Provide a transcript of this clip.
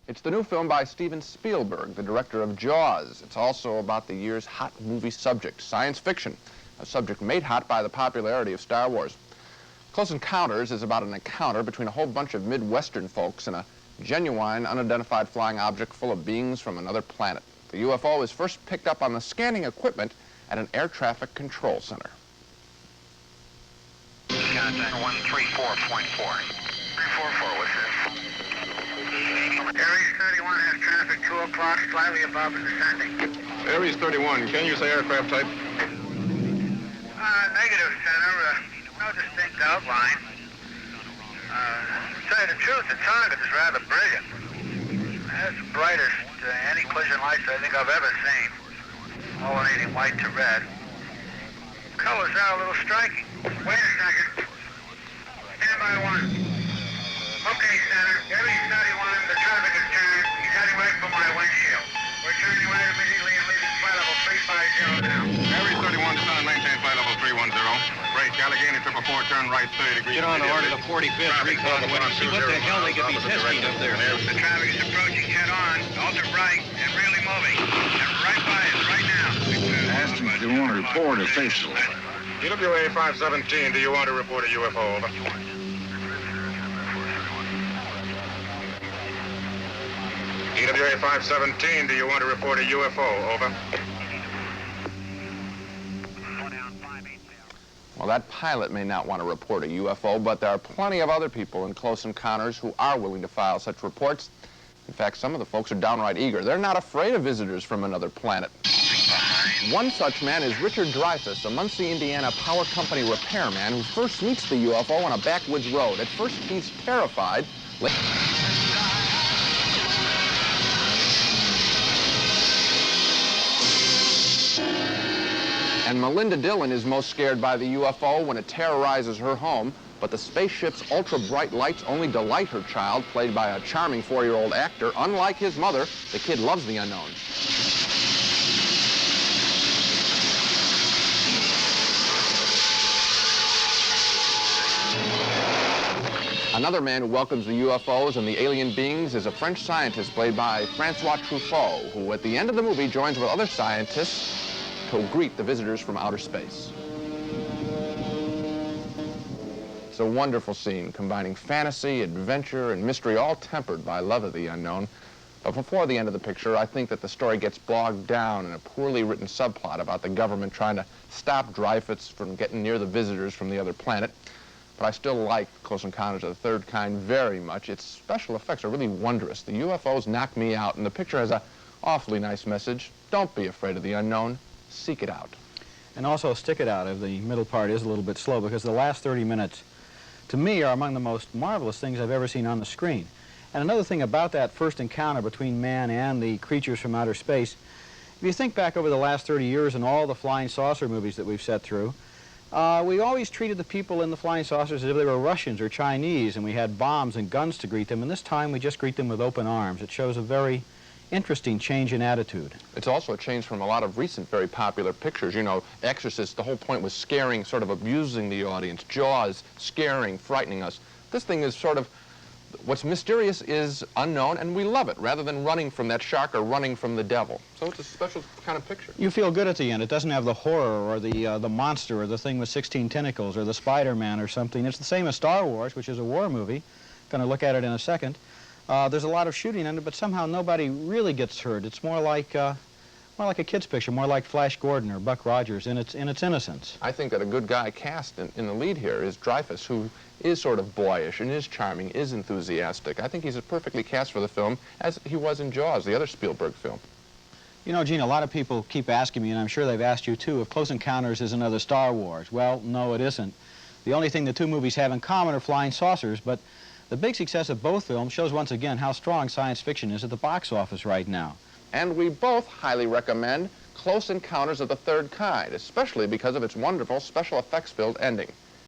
It's the new film by Steven Spielberg, the director of Jaws. It's also about the year's hot movie subject, science fiction, a subject made hot by the popularity of Star Wars. Close Encounters is about an encounter between a whole bunch of Midwestern folks and a genuine, unidentified flying object full of beings from another planet. The UFO is first picked up on the scanning equipment at an air traffic control center. Contact 134.4. 344, what's this? Aries 31 has traffic 2 o'clock, slightly above and descending. Aries 31, can you say aircraft type? Negative, Center. No distinct outline. To tell you the truth, the target is rather brilliant. It's the brightest anti-collision lights I think I've ever seen. Alternating white to red. Colors are a little striking. Wait a second. Stand by one. Okay, Center. Aries 31, the traffic is turned. He's heading right for my windshield. We're turning right immediately and leaving flight level 350 now. Aries 31, descend and maintain flight level 310. Break, Allegheny 444, turn right 30 degrees. Get on the order the 45th recon winner. See what the hell they could be testing up there. The traffic is approaching head-on, ultra bright, and really moving. They're right by us right now. Ask them if they want to report officially. EWA 517, do you want to report a UFO? Over. EWA 517, do you want to report a UFO? Over. Well, that pilot may not want to report a UFO, but there are plenty of other people in Close Encounters who are willing to file such reports. In fact, some of the folks are downright eager. They're not afraid of visitors from another planet. One such man is Richard Dreyfuss, a Muncie, Indiana power company repairman who first meets the UFO on a backwoods road. At first, he's terrified. And Melinda Dillon is most scared by the UFO when it terrorizes her home, but the spaceship's ultra-bright lights only delight her child, played by a charming 4-year-old actor. Unlike his mother, the kid loves the unknown. Another man who welcomes the UFOs and the alien beings is a French scientist played by Francois Truffaut, who at the end of the movie joins with other scientists to greet the visitors from outer space. It's a wonderful scene combining fantasy, adventure, and mystery, all tempered by love of the unknown. But before the end of the picture, I think that the story gets bogged down in a poorly written subplot about the government trying to stop Dreyfuss from getting near the visitors from the other planet. But I still like Close Encounters of the Third Kind very much. Its special effects are really wondrous. The UFOs knock me out, and the picture has an awfully nice message. Don't be afraid of the unknown. Seek it out. And also stick it out if the middle part is a little bit slow, because the last 30 minutes, to me, are among the most marvelous things I've ever seen on the screen. And another thing about that first encounter between man and the creatures from outer space, if you think back over the last 30 years and all the flying saucer movies that we've set through, we always treated the people in the flying saucers as if they were Russians or Chinese, and we had bombs and guns to greet them. And this time we just greet them with open arms. It shows a very interesting change in attitude. It's also a change from a lot of recent very popular pictures. You know, Exorcist, the whole point was scaring, sort of abusing the audience. Jaws, scaring, frightening us. This thing is sort of, what's mysterious is unknown, and we love it, rather than running from that shark or running from the devil. So it's a special kind of picture. You feel good at the end. It doesn't have the horror or the monster or the thing with 16 tentacles or the Spider-Man or something. It's the same as Star Wars, which is a war movie. Going to look at it in a second. There's a lot of shooting in it, but somehow nobody really gets hurt. It's more like a kid's picture, more like Flash Gordon or Buck Rogers in its innocence. I think that a good guy cast in the lead here is Dreyfuss, who is sort of boyish and is charming, is enthusiastic. I think he's perfectly cast for the film, as he was in Jaws, the other Spielberg film. You know, Gene, a lot of people keep asking me, and I'm sure they've asked you too, if Close Encounters is another Star Wars. Well, no, it isn't. The only thing the two movies have in common are flying saucers, but the big success of both films shows once again how strong science fiction is at the box office right now. And we both highly recommend Close Encounters of the Third Kind, especially because of its wonderful special effects-filled ending.